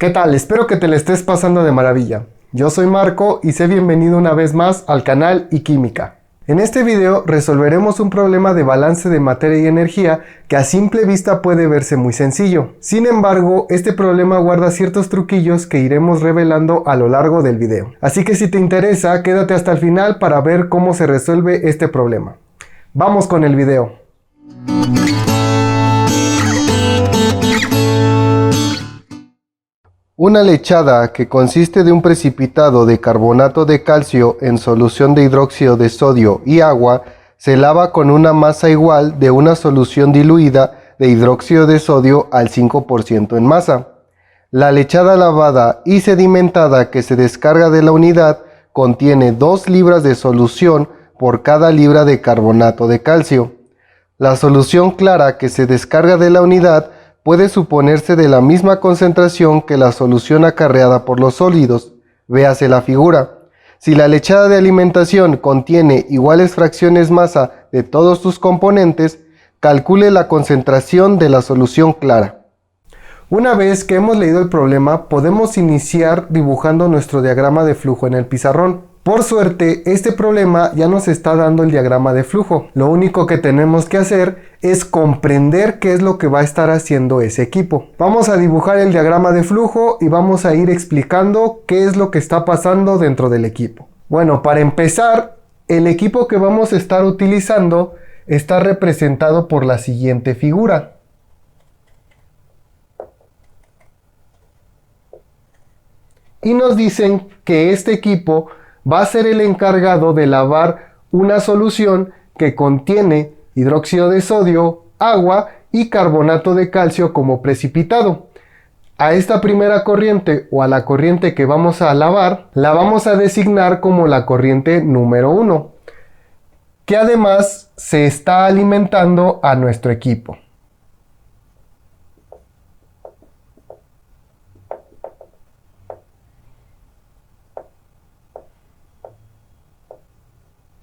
¿Qué tal? Espero que te la estés pasando de maravilla. Yo soy Marco y sé bienvenido una vez más al canal iQuímica. En este video resolveremos un problema de balance de materia y energía que a simple vista puede verse muy sencillo. Sin embargo, este problema guarda ciertos truquillos que iremos revelando a lo largo del video. Así que si te interesa, quédate hasta el final para ver cómo se resuelve este problema. Vamos con el video. Una lechada, que consiste de un precipitado de carbonato de calcio en solución de hidróxido de sodio y agua, se lava con una masa igual de una solución diluida de hidróxido de sodio al 5% en masa. La lechada lavada y sedimentada que se descarga de la unidad contiene 2 libras de solución por cada libra de carbonato de calcio. La solución clara que se descarga de la unidad puede suponerse de la misma concentración que la solución acarreada por los sólidos, véase la figura. Si la lechada de alimentación contiene iguales fracciones masa de todos sus componentes, calcule la concentración de la solución clara. Una vez que hemos leído el problema, podemos iniciar dibujando nuestro diagrama de flujo en el pizarrón. Por suerte, este problema ya nos está dando el diagrama de flujo. Lo único que tenemos que hacer es comprender qué es lo que va a estar haciendo ese equipo. Vamos a dibujar el diagrama de flujo y vamos a ir explicando qué es lo que está pasando dentro del equipo. Bueno, para empezar, el equipo que vamos a estar utilizando está representado por la siguiente figura. Y nos dicen que este equipo va a ser el encargado de lavar una solución que contiene hidróxido de sodio, agua y carbonato de calcio como precipitado. A esta primera corriente o a la corriente que vamos a lavar, la vamos a designar como la corriente número 1, que además se está alimentando a nuestro equipo.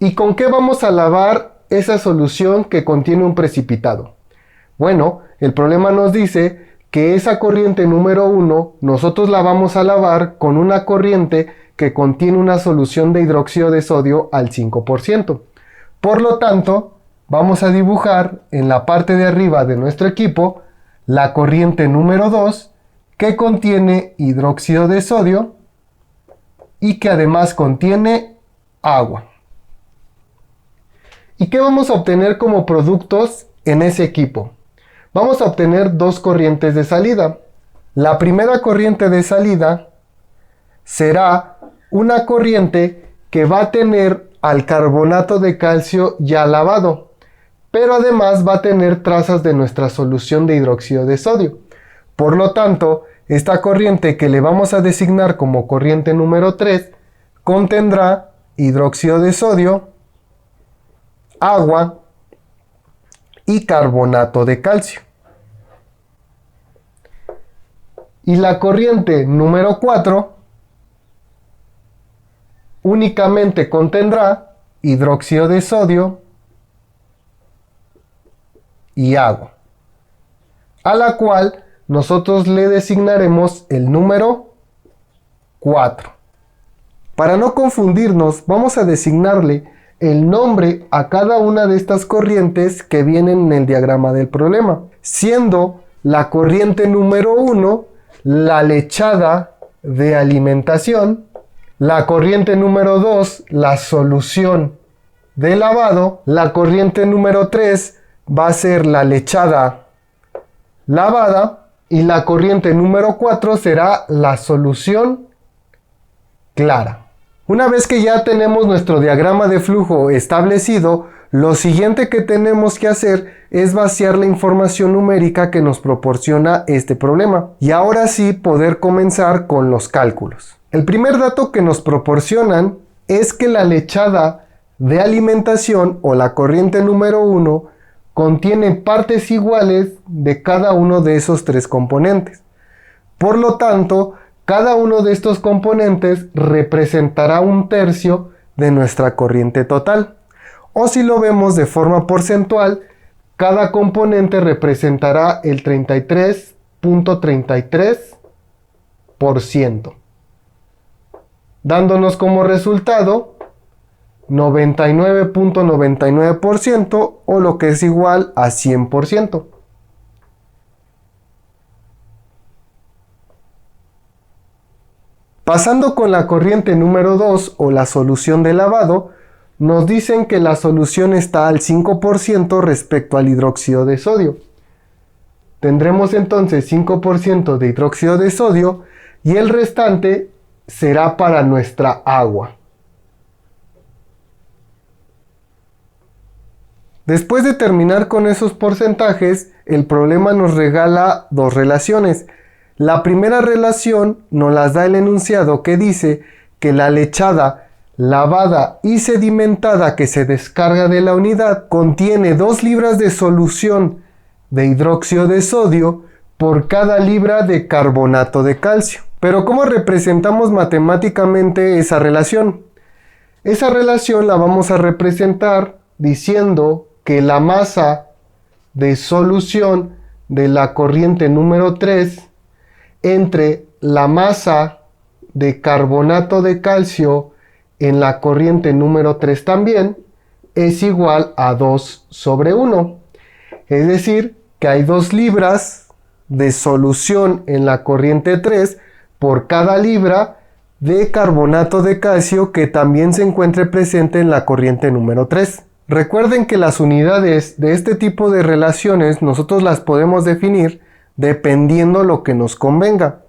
¿Y con qué vamos a lavar esa solución que contiene un precipitado? Bueno, el problema nos dice que esa corriente número 1 nosotros la vamos a lavar con una corriente que contiene una solución de hidróxido de sodio al 5%. Por lo tanto, vamos a dibujar en la parte de arriba de nuestro equipo la corriente número 2 que contiene hidróxido de sodio y que además contiene agua. ¿Y qué vamos a obtener como productos en ese equipo? Vamos a obtener 2 corrientes de salida. La primera corriente de salida será una corriente que va a tener al carbonato de calcio ya lavado, pero además va a tener trazas de nuestra solución de hidróxido de sodio. Por lo tanto, esta corriente que le vamos a designar como corriente número 3 contendrá hidróxido de sodio, agua y carbonato de calcio. Y la corriente número 4 únicamente contendrá hidróxido de sodio y agua, a la cual nosotros le designaremos el número 4. Para no confundirnos, vamos a designarle el nombre a cada una de estas corrientes que vienen en el diagrama del problema, siendo la corriente número 1 la lechada de alimentación, la corriente número 2 la solución de lavado, la corriente número 3 va a ser la lechada lavada y la corriente número 4 será la solución clara. Una vez que ya tenemos nuestro diagrama de flujo establecido, lo siguiente que tenemos que hacer es vaciar la información numérica que nos proporciona este problema. Y ahora sí poder comenzar con los cálculos. El primer dato que nos proporcionan es que la lechada de alimentación o la corriente número 1 contiene partes iguales de cada uno de esos 3 componentes. Por lo tanto, cada uno de estos componentes representará 1/3 de nuestra corriente total. O si lo vemos de forma porcentual, cada componente representará el 33.33% dándonos como resultado 99.99% o lo que es igual a 100%. Pasando con la corriente número 2 o la solución de lavado, nos dicen que la solución está al 5% respecto al hidróxido de sodio. Tendremos entonces 5% de hidróxido de sodio y el restante será para nuestra agua. Después de terminar con esos porcentajes, el problema nos regala dos relaciones. La primera relación nos las da el enunciado que dice que la lechada lavada y sedimentada que se descarga de la unidad contiene 2 libras de solución de hidróxido de sodio por cada libra de carbonato de calcio. Pero ¿cómo representamos matemáticamente esa relación? Esa relación la vamos a representar diciendo que la masa de solución de la corriente número 3 entre la masa de carbonato de calcio en la corriente número 3 también es igual a 2 sobre 1. Es decir, que hay 2 libras de solución en la corriente 3 por cada libra de carbonato de calcio que también se encuentre presente en la corriente número 3. Recuerden que las unidades de este tipo de relaciones nosotros las podemos definir dependiendo lo que nos convenga.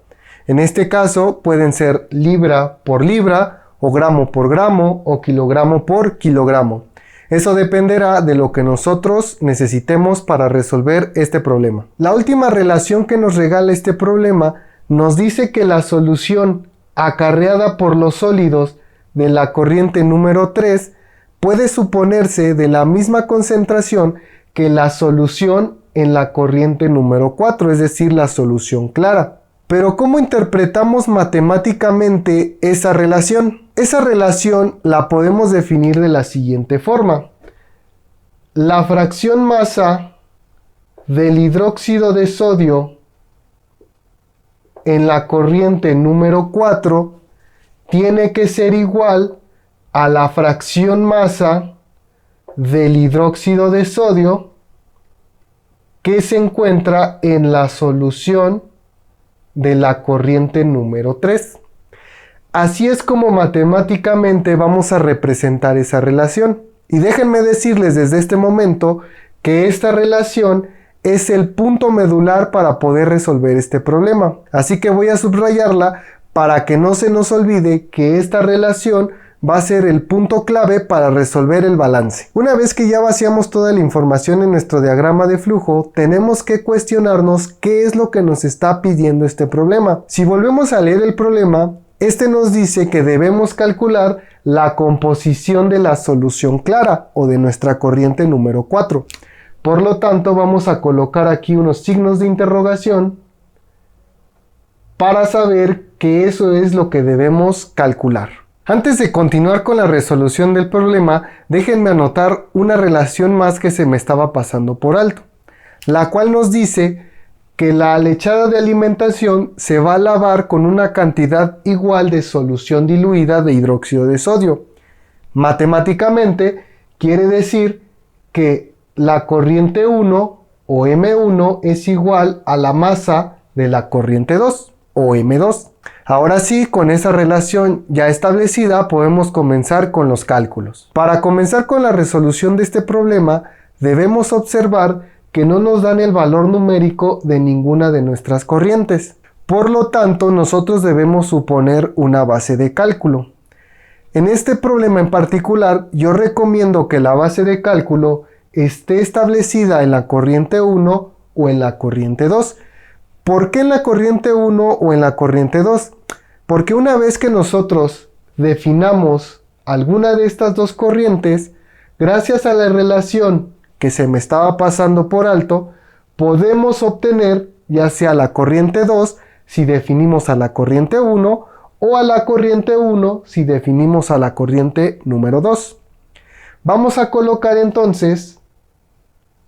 En este caso pueden ser libra por libra o gramo por gramo o kilogramo por kilogramo. Eso dependerá de lo que nosotros necesitemos para resolver este problema. La última relación que nos regala este problema nos dice que la solución acarreada por los sólidos de la corriente número 3 puede suponerse de la misma concentración que la solución en la corriente número 4, es decir, la solución clara. Pero ¿cómo interpretamos matemáticamente esa relación? Esa relación la podemos definir de la siguiente forma. La fracción masa del hidróxido de sodio en la corriente número 4 tiene que ser igual a la fracción masa del hidróxido de sodio que se encuentra en la solución de la corriente número 3. Así es como matemáticamente vamos a representar esa relación. Y déjenme decirles desde este momento que esta relación es el punto medular para poder resolver este problema. Así que voy a subrayarla para que no se nos olvide que esta relación va a ser el punto clave para resolver el balance. Una vez que ya vaciamos toda la información en nuestro diagrama de flujo, tenemos que cuestionarnos qué es lo que nos está pidiendo este problema. Si volvemos a leer el problema, este nos dice que debemos calcular la composición de la solución clara o de nuestra corriente número 4. Por lo tanto, vamos a colocar aquí unos signos de interrogación para saber que eso es lo que debemos calcular. Antes de continuar con la resolución del problema, déjenme anotar una relación más que se me estaba pasando por alto, la cual nos dice que la lechada de alimentación se va a lavar con una cantidad igual de solución diluida de hidróxido de sodio. Matemáticamente quiere decir que la corriente 1 o M1 es igual a la masa de la corriente 2 o M2. Ahora sí, con esa relación ya establecida podemos comenzar con los cálculos. Para comenzar con la resolución de este problema, debemos observar que no nos dan el valor numérico de ninguna de nuestras corrientes. Por lo tanto, nosotros debemos suponer una base de cálculo. En este problema en particular, yo recomiendo que la base de cálculo esté establecida en la corriente 1 o en la corriente 2. ¿Por qué en la corriente 1 o en la corriente 2? Porque una vez que nosotros definamos alguna de estas dos corrientes, gracias a la relación que se me estaba pasando por alto, podemos obtener ya sea la corriente 2 si definimos a la corriente 1 o a la corriente 1 si definimos a la corriente número 2. Vamos a colocar entonces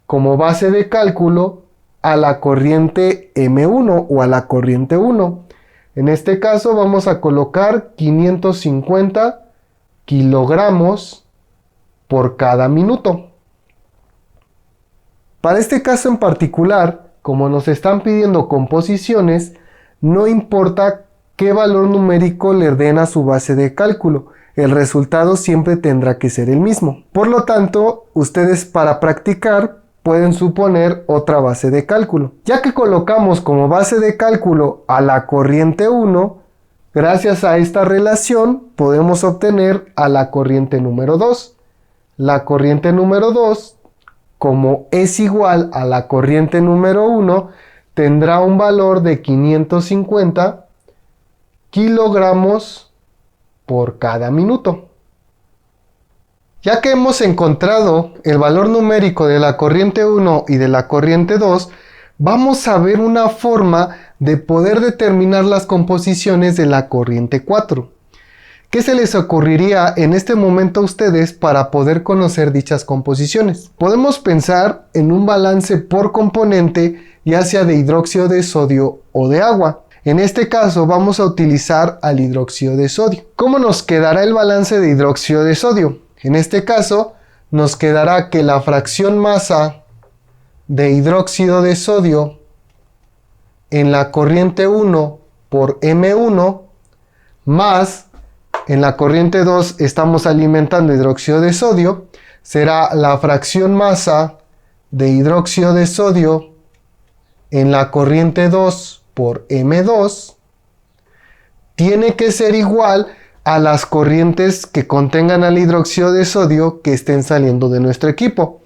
como base de cálculo a la corriente M1 o a la corriente 1. En este caso vamos a colocar 550 kilogramos por cada minuto. Para este caso en particular, como nos están pidiendo composiciones, no importa qué valor numérico le den a su base de cálculo, el resultado siempre tendrá que ser el mismo. Por lo tanto, ustedes para practicar pueden suponer otra base de cálculo. Ya que colocamos como base de cálculo a la corriente 1, gracias a esta relación podemos obtener a la corriente número 2. La corriente número 2, como es igual a la corriente número 1, tendrá un valor de 550 kilogramos por cada minuto. Ya que hemos encontrado el valor numérico de la corriente 1 y de la corriente 2, vamos a ver una forma de poder determinar las composiciones de la corriente 4. ¿Qué se les ocurriría en este momento a ustedes para poder conocer dichas composiciones? Podemos pensar en un balance por componente, ya sea de hidróxido de sodio o de agua. En este caso vamos a utilizar al hidróxido de sodio. ¿Cómo nos quedará el balance de hidróxido de sodio? En este caso nos quedará que la fracción masa de hidróxido de sodio en la corriente 1 por M1 más en la corriente 2 estamos alimentando hidróxido de sodio, será la fracción masa de hidróxido de sodio en la corriente 2 por M2 tiene que ser igual a las corrientes que contengan al hidróxido de sodio que estén saliendo de nuestro equipo.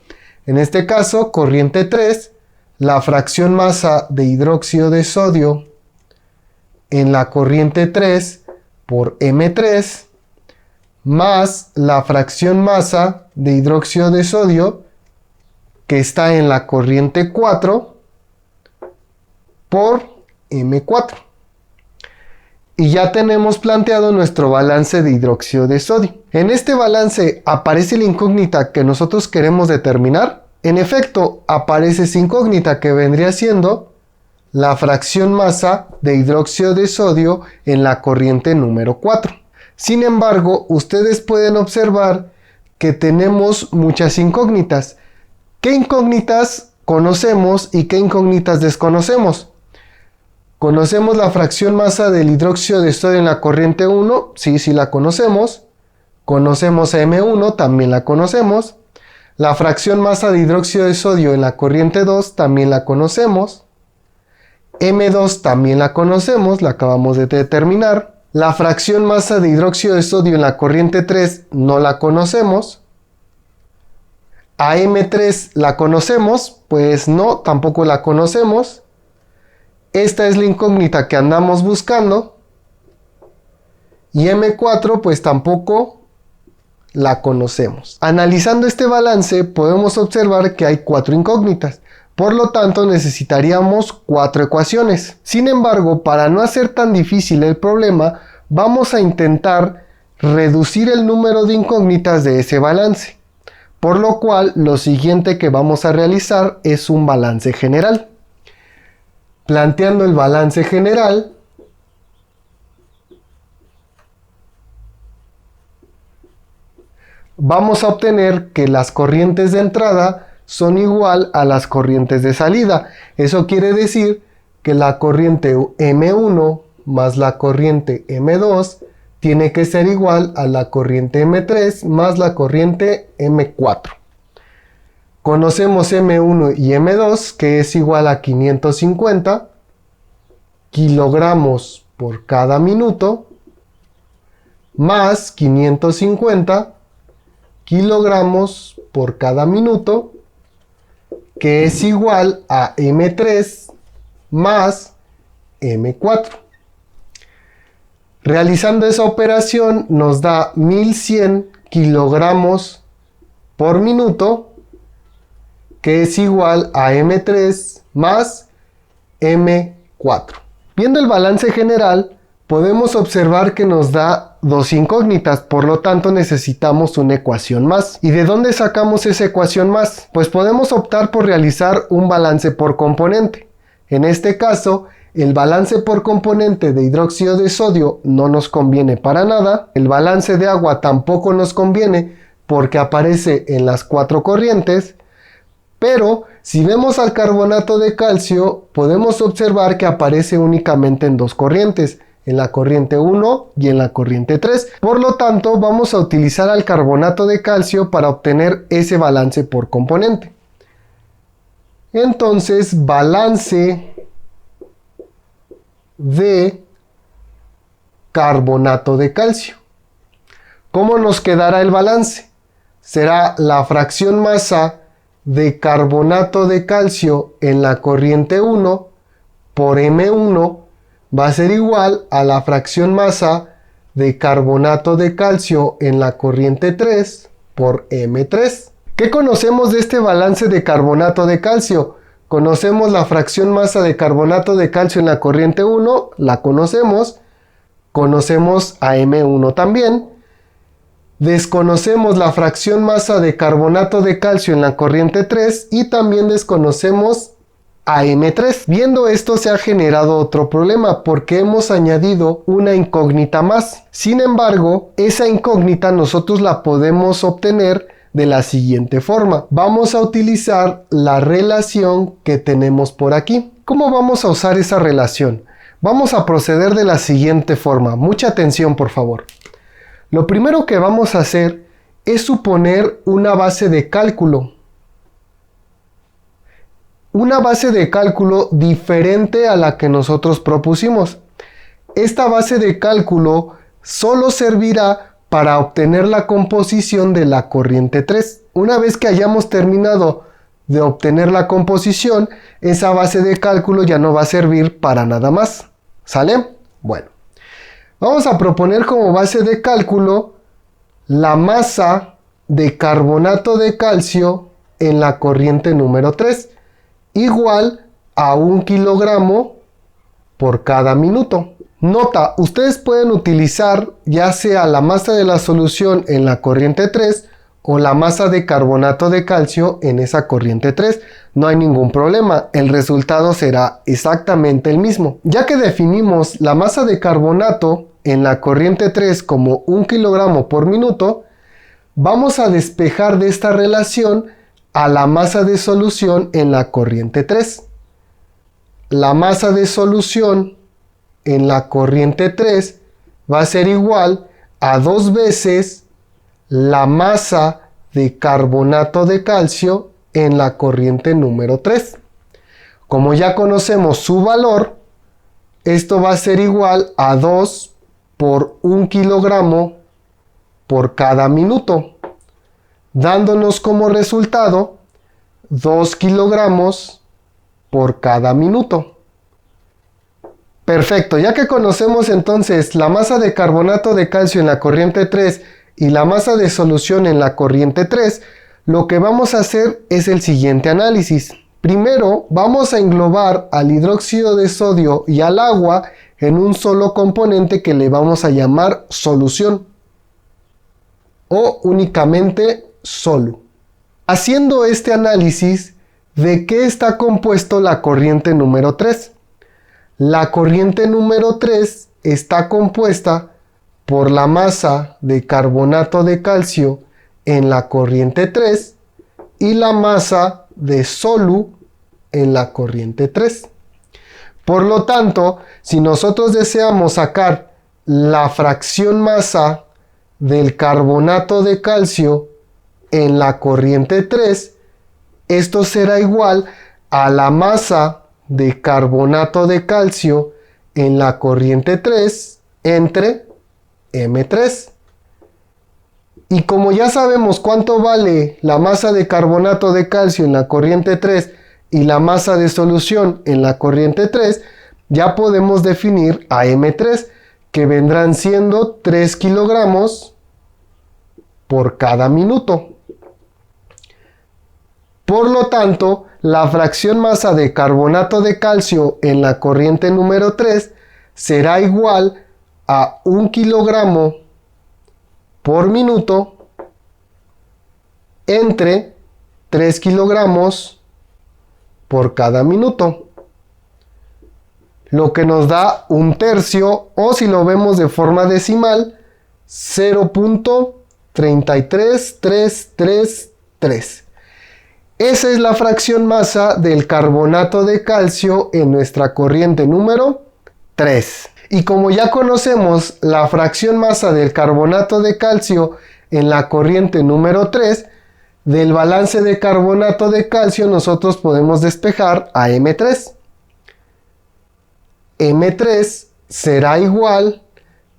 En este caso, corriente 3, la fracción masa de hidróxido de sodio en la corriente 3 por M3 más la fracción masa de hidróxido de sodio que está en la corriente 4 por M4. Y ya tenemos planteado nuestro balance de hidróxido de sodio. En este balance aparece la incógnita que nosotros queremos determinar. En efecto, aparece esa incógnita que vendría siendo la fracción masa de hidróxido de sodio en la corriente número 4. Sin embargo, ustedes pueden observar que tenemos muchas incógnitas. ¿Qué incógnitas conocemos y qué incógnitas desconocemos? ¿Conocemos la fracción masa del hidróxido de sodio en la corriente 1? Sí la conocemos. ¿Conocemos a M1? También la conocemos. La fracción masa de hidróxido de sodio en la corriente 2 también la conocemos. M2 también la conocemos, la acabamos de determinar. La fracción masa de hidróxido de sodio en la corriente 3 no la conocemos. ¿A M3 la conocemos? Pues no, tampoco la conocemos. Esta es la incógnita que andamos buscando. Y M4 pues tampoco la conocemos. Analizando este balance podemos observar que hay 4 incógnitas. Por lo tanto necesitaríamos 4 ecuaciones. Sin embargo, para no hacer tan difícil el problema, vamos a intentar reducir el número de incógnitas de ese balance. Por lo cual lo siguiente que vamos a realizar es un balance general. Planteando el balance general, vamos a obtener que las corrientes de entrada son igual a las corrientes de salida. Eso quiere decir que la corriente M1 más la corriente M2 tiene que ser igual a la corriente M3 más la corriente M4. Conocemos M1 y M2, que es igual a 550 kilogramos por cada minuto más 550 kilogramos por cada minuto, que es igual a M3 más M4. Realizando esa operación nos da 1100 kilogramos por minuto, que es igual a M3 más M4. Viendo el balance general, podemos observar que nos da 2 incógnitas, por lo tanto necesitamos una ecuación más. ¿Y de dónde sacamos esa ecuación más? Pues podemos optar por realizar un balance por componente. En este caso, el balance por componente de hidróxido de sodio no nos conviene para nada. El balance de agua tampoco nos conviene porque aparece en las 4 corrientes. Pero si vemos al carbonato de calcio, podemos observar que aparece únicamente en 2 corrientes, en la corriente 1 y en la corriente 3. Por lo tanto, vamos a utilizar al carbonato de calcio para obtener ese balance por componente. Entonces, balance de carbonato de calcio. ¿Cómo nos quedará el balance? Será la fracción masa de carbonato de calcio en la corriente 1 por M1 va a ser igual a la fracción masa de carbonato de calcio en la corriente 3 por M3. ¿Qué conocemos de este balance de carbonato de calcio? Conocemos la fracción masa de carbonato de calcio en la corriente 1, la conocemos a M1 también. Desconocemos la fracción masa de carbonato de calcio en la corriente 3 y también desconocemos a M3. Viendo esto se ha generado otro problema porque hemos añadido una incógnita más. Sin embargo, esa incógnita nosotros la podemos obtener de la siguiente forma. Vamos a utilizar la relación que tenemos por aquí. ¿Cómo vamos a usar esa relación? Vamos a proceder de la siguiente forma. Mucha atención, por favor. Lo primero que vamos a hacer es suponer una base de cálculo. Una base de cálculo diferente a la que nosotros propusimos. Esta base de cálculo solo servirá para obtener la composición de la corriente 3. Una vez que hayamos terminado de obtener la composición, esa base de cálculo ya no va a servir para nada más. ¿Sale? Bueno. Vamos a proponer como base de cálculo la masa de carbonato de calcio en la corriente número 3, igual a 1 kilogramo por cada minuto. Nota, ustedes pueden utilizar ya sea la masa de la solución en la corriente 3 o la masa de carbonato de calcio en esa corriente 3. No hay ningún problema, el resultado será exactamente el mismo. Ya que definimos la masa de carbonato en la corriente 3 como 1 kilogramo por minuto, vamos a despejar de esta relación a la masa de solución en la corriente 3. La masa de solución en la corriente 3 va a ser igual a 2 veces la masa de carbonato de calcio en la corriente número 3. Como ya conocemos su valor, esto va a ser igual a 2 por 1 kilogramo por cada minuto, dándonos como resultado 2 kilogramos por cada minuto. Perfecto, ya que conocemos entonces la masa de carbonato de calcio en la corriente 3 y la masa de solución en la corriente 3, lo que vamos a hacer es el siguiente análisis. Primero vamos a englobar al hidróxido de sodio y al agua en un solo componente que le vamos a llamar solución o únicamente solu. Haciendo este análisis, ¿de qué está compuesto la corriente número 3? La corriente número 3 está compuesta por la masa de carbonato de calcio en la corriente 3 y la masa de solu en la corriente 3. Por lo tanto, si nosotros deseamos sacar la fracción masa del carbonato de calcio en la corriente 3, esto será igual a la masa de carbonato de calcio en la corriente 3 entre M3. Y como ya sabemos cuánto vale la masa de carbonato de calcio en la corriente 3 y la masa de solución en la corriente 3, ya podemos definir a M3, que vendrán siendo 3 kilogramos por cada minuto. Por lo tanto, la fracción masa de carbonato de calcio en la corriente número 3 será igual a 1 kilogramo por minuto entre 3 kilogramos por cada minuto. lo que nos da 1/3, o si lo vemos de forma decimal, 0.33333. Esa es la fracción masa del carbonato de calcio en nuestra corriente número 3. Y como ya conocemos la fracción masa del carbonato de calcio en la corriente número 3, del balance de carbonato de calcio nosotros podemos despejar a M3. M3 será igual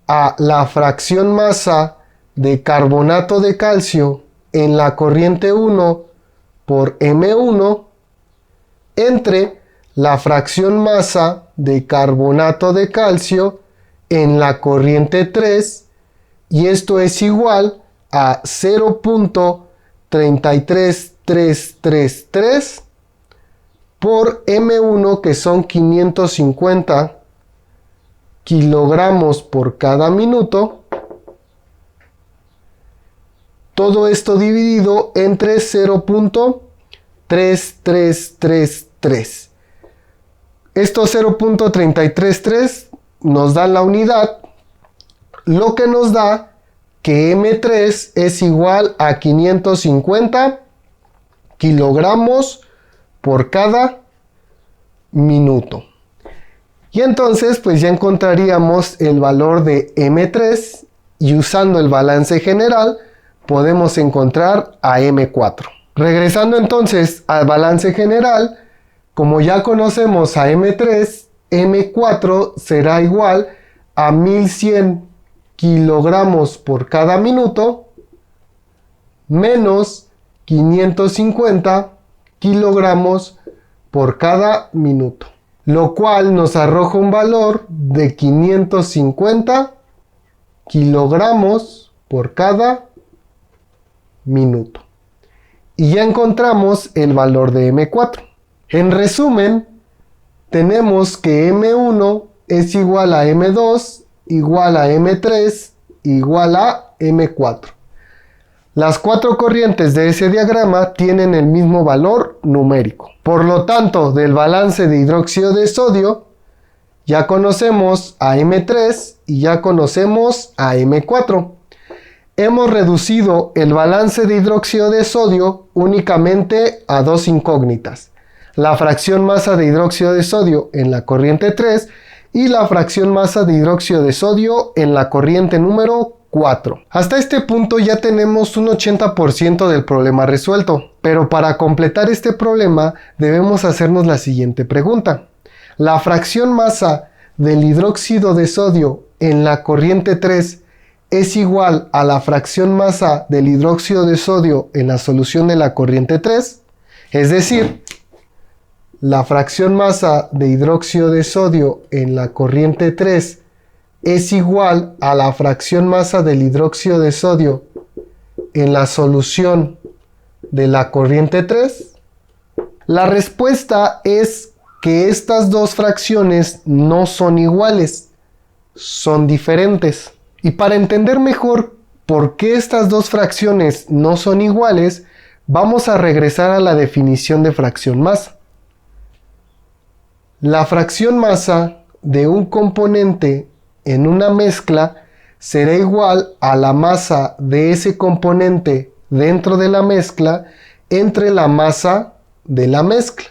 a la fracción masa de carbonato de calcio en la corriente 1 por M1 entre la fracción masa de carbonato de calcio en la corriente 3, y esto es igual a 0.33333 por M1, que son 550 kilogramos por cada minuto. Todo esto dividido entre 0.3333. Estos 0.333 nos dan la unidad, lo que nos da que M3 es igual a 550 kilogramos por cada minuto. Y entonces pues ya encontraríamos el valor de M3, y usando el balance general podemos encontrar a M4. Regresando entonces al balance general, como ya conocemos a M3, M4 será igual a 1100 kilogramos por cada minuto menos 550 kilogramos por cada minuto, lo cual nos arroja un valor de 550 kilogramos por cada minuto. Y ya encontramos el valor de M4. En resumen, tenemos que M1 es igual a M2 igual a M3 igual a M4. Las cuatro corrientes de ese diagrama tienen el mismo valor numérico. Por lo tanto, del balance de hidróxido de sodio ya conocemos a M3 y ya conocemos a M4. Hemos reducido el balance de hidróxido de sodio únicamente a dos incógnitas: la fracción masa de hidróxido de sodio en la corriente 3 y la fracción masa de hidróxido de sodio en la corriente número 4. Hasta este punto ya tenemos un 80% del problema resuelto, pero para completar este problema debemos hacernos la siguiente pregunta: ¿la fracción masa del hidróxido de sodio en la corriente 3 es igual a la fracción masa del hidróxido de sodio en la solución de la corriente 3? Es decir, la fracción masa de hidróxido de sodio en la corriente 3 es igual a la fracción masa del hidróxido de sodio en la solución de la corriente 3. La respuesta es que estas dos fracciones no son iguales, son diferentes. Y para entender mejor por qué estas dos fracciones no son iguales, vamos a regresar a la definición de fracción masa. La fracción masa de un componente en una mezcla será igual a la masa de ese componente dentro de la mezcla entre la masa de la mezcla,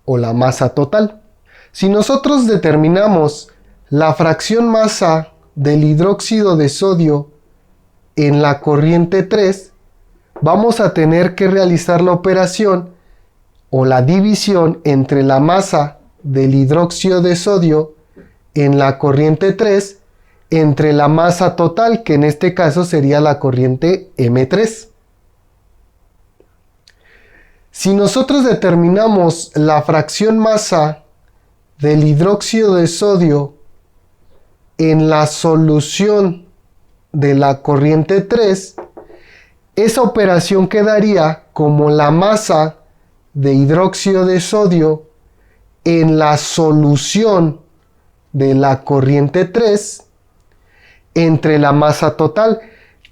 o la masa total. Si nosotros determinamos la fracción masa del hidróxido de sodio en la corriente 3, vamos a tener que realizar la operación o la división entre la masa del hidróxido de sodio en la corriente 3 entre la masa total, que en este caso sería la corriente M3. Si nosotros determinamos la fracción masa del hidróxido de sodio en la solución de la corriente 3, esa operación quedaría como la masa de hidróxido de sodio en la solución de la corriente 3 entre la masa total.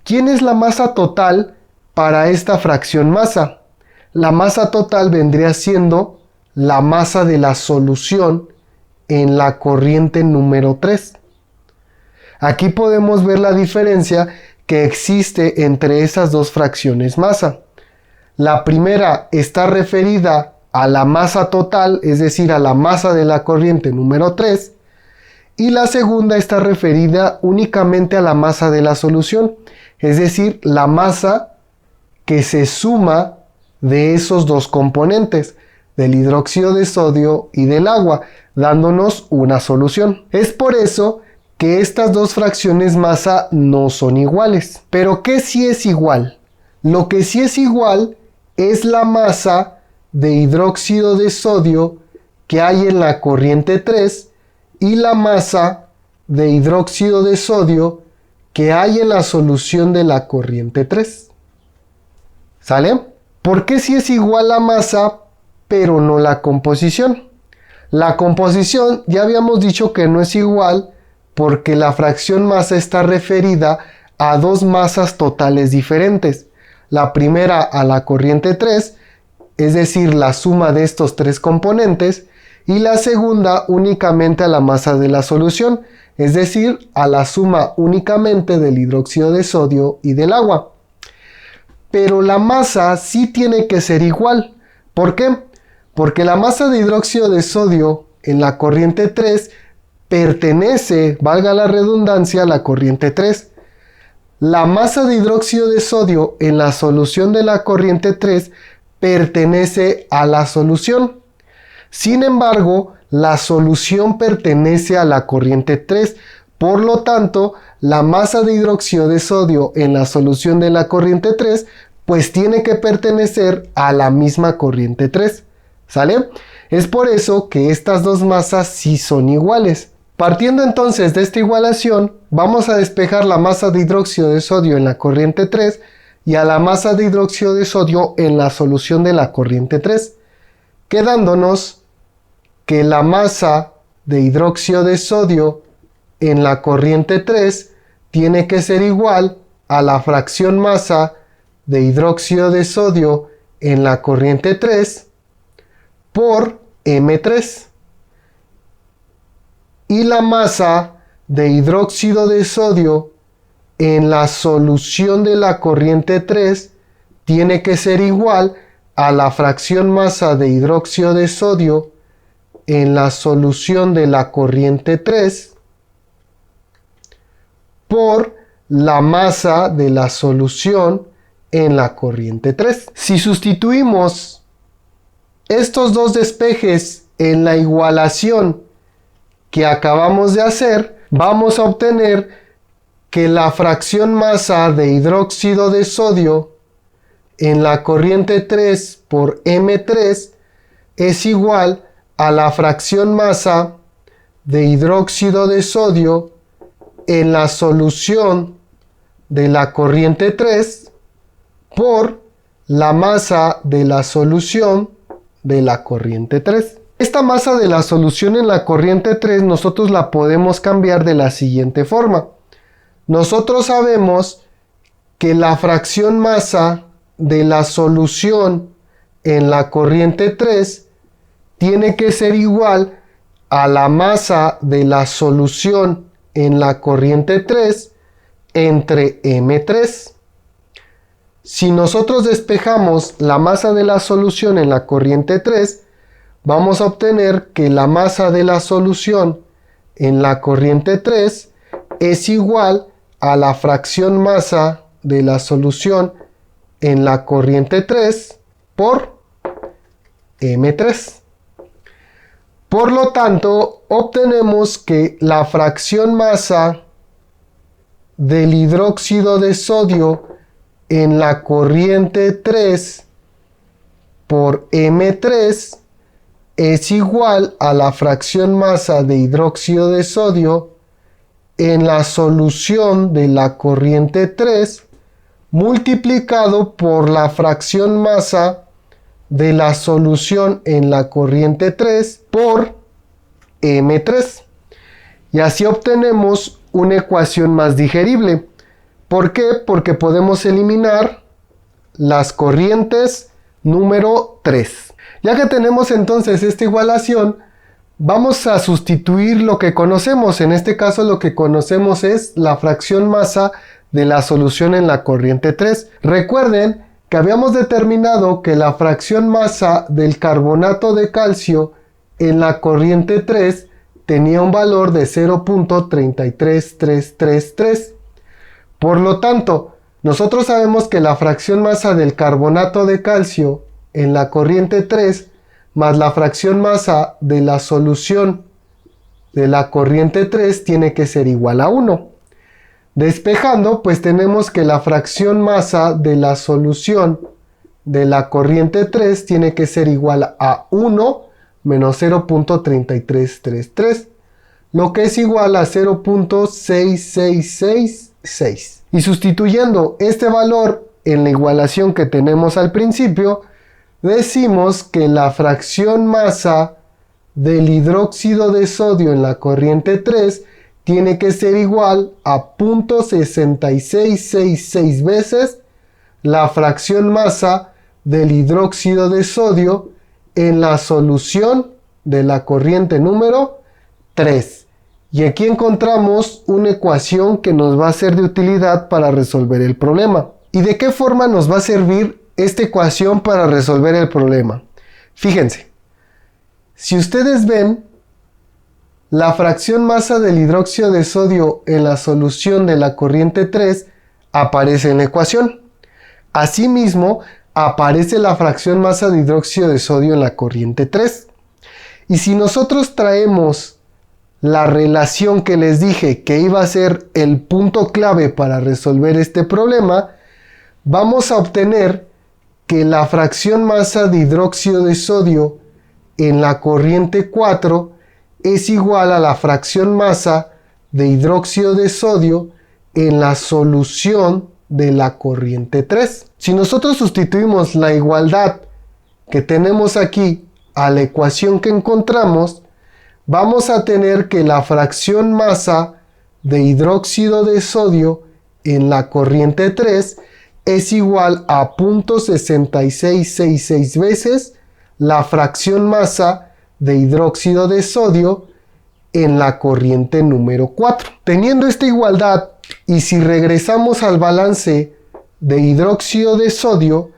¿Quién es la masa total para esta fracción masa? La masa total vendría siendo la masa de la solución en la corriente número 3. Aquí podemos ver la diferencia que existe entre esas dos fracciones masa. La primera está referida a la masa total, es decir, a la masa de la corriente número 3, y la segunda está referida únicamente a la masa de la solución, es decir, la masa que se suma de esos dos componentes, del hidróxido de sodio y del agua, dándonos una solución. Es por eso que estas dos fracciones masa no son iguales. Pero ¿qué sí es igual? Lo que sí es igual es la masa de hidróxido de sodio que hay en la corriente 3 y la masa de hidróxido de sodio que hay en la solución de la corriente 3. ¿Sale? ¿Por qué sí es igual la masa pero no la composición? La composición ya habíamos dicho que no es igual porque la fracción masa está referida a dos masas totales diferentes. La primera a la corriente 3, es decir, la suma de estos tres componentes, y la segunda únicamente a la masa de la solución, es decir, a la suma únicamente del hidróxido de sodio y del agua. Pero la masa sí tiene que ser igual. ¿Por qué? Porque la masa de hidróxido de sodio en la corriente 3 pertenece, valga la redundancia, a la corriente 3. La masa de hidróxido de sodio en la solución de la corriente 3 pertenece a la solución. Sin embargo, la solución pertenece a la corriente 3. Por lo tanto, la masa de hidróxido de sodio en la solución de la corriente 3 pues tiene que pertenecer a la misma corriente 3. ¿Sale? Es por eso que estas dos masas sí son iguales. Partiendo entonces de esta igualación, vamos a despejar la masa de hidróxido de sodio en la corriente 3 y a la masa de hidróxido de sodio en la solución de la corriente 3, quedándonos que la masa de hidróxido de sodio en la corriente 3 tiene que ser igual a la fracción masa de hidróxido de sodio en la corriente 3 por M3. Y la masa de hidróxido de sodio en la solución de la corriente 3 tiene que ser igual a la fracción masa de hidróxido de sodio en la solución de la corriente 3 por la masa de la solución en la corriente 3. Si sustituimos estos dos despejes en la igualación que acabamos de hacer, vamos a obtener que la fracción masa de hidróxido de sodio en la corriente 3 por M3 es igual a la fracción masa de hidróxido de sodio en la solución de la corriente 3 por la masa de la solución de la corriente 3. Esta masa de la solución en la corriente 3 nosotros la podemos cambiar de la siguiente forma. Nosotros sabemos que la fracción masa de la solución en la corriente 3 tiene que ser igual a la masa de la solución en la corriente 3 entre M3. Si nosotros despejamos la masa de la solución en la corriente 3, vamos a obtener que la masa de la solución en la corriente 3 es igual a la fracción masa de la solución en la corriente 3 por M3. Por lo tanto, obtenemos que la fracción masa del hidróxido de sodio en la corriente 3 por M3 es igual a la fracción masa de hidróxido de sodio en la solución de la corriente 3 multiplicado por la fracción masa de la solución en la corriente 3 por M3. Y así obtenemos una ecuación más digerible. ¿Por qué? Porque podemos eliminar las corrientes número 3. Ya que tenemos entonces esta igualación, Vamos a sustituir lo que conocemos. En este caso lo que conocemos es la fracción masa de la solución en la corriente 3. Recuerden que habíamos determinado que la fracción masa del carbonato de calcio en la corriente 3 tenía un valor de 0.33333. Por lo tanto, nosotros sabemos que la fracción masa del carbonato de calcio en la corriente 3 más la fracción masa de la solución de la corriente 3 tiene que ser igual a 1. Despejando, pues tenemos que la fracción masa de la solución de la corriente 3 tiene que ser igual a 1 menos 0.3333, lo que es igual a 0.6666. Y sustituyendo este valor en la igualación que tenemos al principio, decimos que la fracción masa del hidróxido de sodio en la corriente 3 tiene que ser igual a 0.6666 veces la fracción masa del hidróxido de sodio en la solución de la corriente número 3. Y aquí encontramos una ecuación que nos va a ser de utilidad para resolver el problema. ¿Y de qué forma nos va a servir esta ecuación para resolver el problema? Fíjense, si ustedes ven, la fracción masa del hidróxido de sodio en la solución de la corriente 3 aparece en la ecuación. Asimismo, aparece la fracción masa de hidróxido de sodio en la corriente 3. Y si nosotros traemos la relación que les dije que iba a ser el punto clave para resolver este problema, vamos a obtener que la fracción masa de hidróxido de sodio en la corriente 4 es igual a la fracción masa de hidróxido de sodio en la solución de la corriente 3. Si nosotros sustituimos la igualdad que tenemos aquí a la ecuación que encontramos, vamos a tener que la fracción masa de hidróxido de sodio en la corriente 3 es igual a 0.6666 veces la fracción masa de hidróxido de sodio en la corriente número 4. Teniendo esta igualdad, y si regresamos al balance de hidróxido de sodio,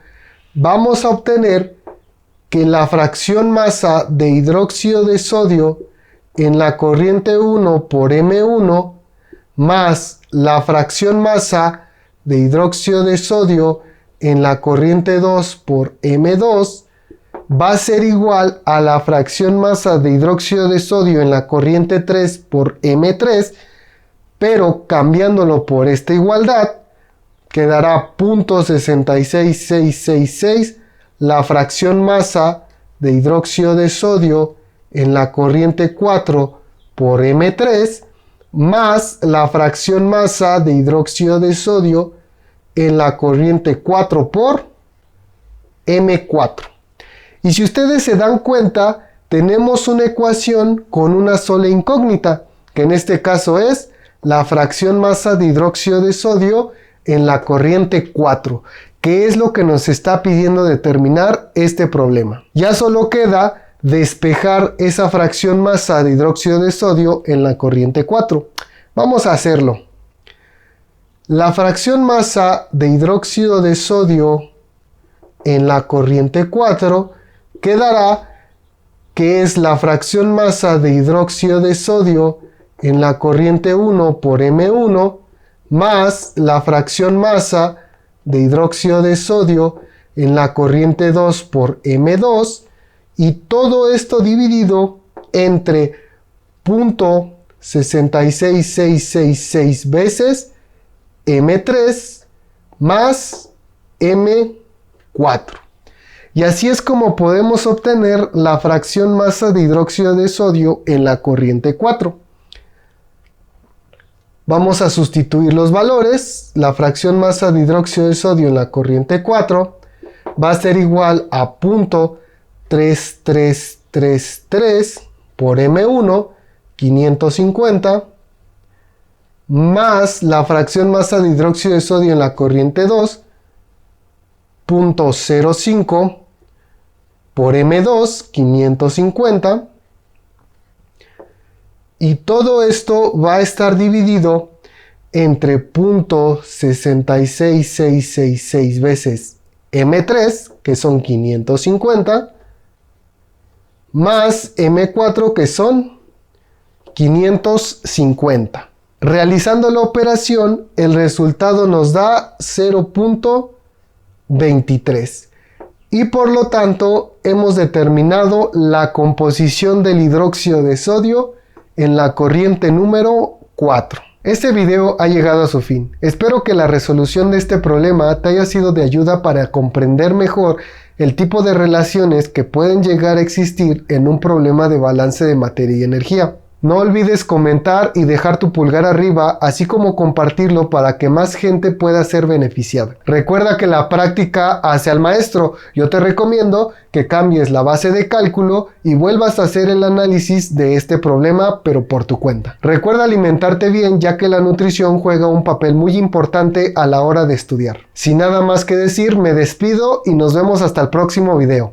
vamos a obtener que la fracción masa de hidróxido de sodio en la corriente 1 por M1 más la fracción masa de hidróxido de sodio en la corriente 2 por M2 va a ser igual a la fracción masa de hidróxido de sodio en la corriente 3 por M3, pero cambiándolo por esta igualdad quedará 0.66666 la fracción masa de hidróxido de sodio en la corriente 4 por M3 más la fracción masa de hidróxido de sodio en la corriente 4 por M4. Y si ustedes se dan cuenta, tenemos una ecuación con una sola incógnita, que en este caso es la fracción masa de hidróxido de sodio en la corriente 4, que es lo que nos está pidiendo determinar este problema. Ya solo queda despejar esa fracción masa de hidróxido de sodio en la corriente 4. Vamos a hacerlo. La fracción masa de hidróxido de sodio en la corriente 4 quedará que es la fracción masa de hidróxido de sodio en la corriente 1 por M1 más la fracción masa de hidróxido de sodio en la corriente 2 por M2, y todo esto dividido entre 0.66666 veces M3 más M4. Y así es como podemos obtener la fracción masa de hidróxido de sodio en la corriente 4. Vamos a sustituir los valores. La fracción masa de hidróxido de sodio en la corriente 4 va a ser igual a 0.3333 por M1, 550, más la fracción masa de hidróxido de sodio en la corriente 2, 0.05 por M2, 550, Y todo esto va a estar dividido entre 0.66666 veces M3, que son 550, más M4, que son 550. Realizando la operación, el resultado nos da 0.23. Y por lo tanto, hemos determinado la composición del hidróxido de sodio en la corriente número 4. Este video ha llegado a su fin. Espero que la resolución de este problema te haya sido de ayuda para comprender mejor el tipo de relaciones que pueden llegar a existir en un problema de balance de materia y energía. No olvides comentar y dejar tu pulgar arriba, así como compartirlo para que más gente pueda ser beneficiada. Recuerda que la práctica hace al maestro. Yo te recomiendo que cambies la base de cálculo y vuelvas a hacer el análisis de este problema, pero por tu cuenta. Recuerda alimentarte bien, ya que la nutrición juega un papel muy importante a la hora de estudiar. Sin nada más que decir, me despido y nos vemos hasta el próximo video.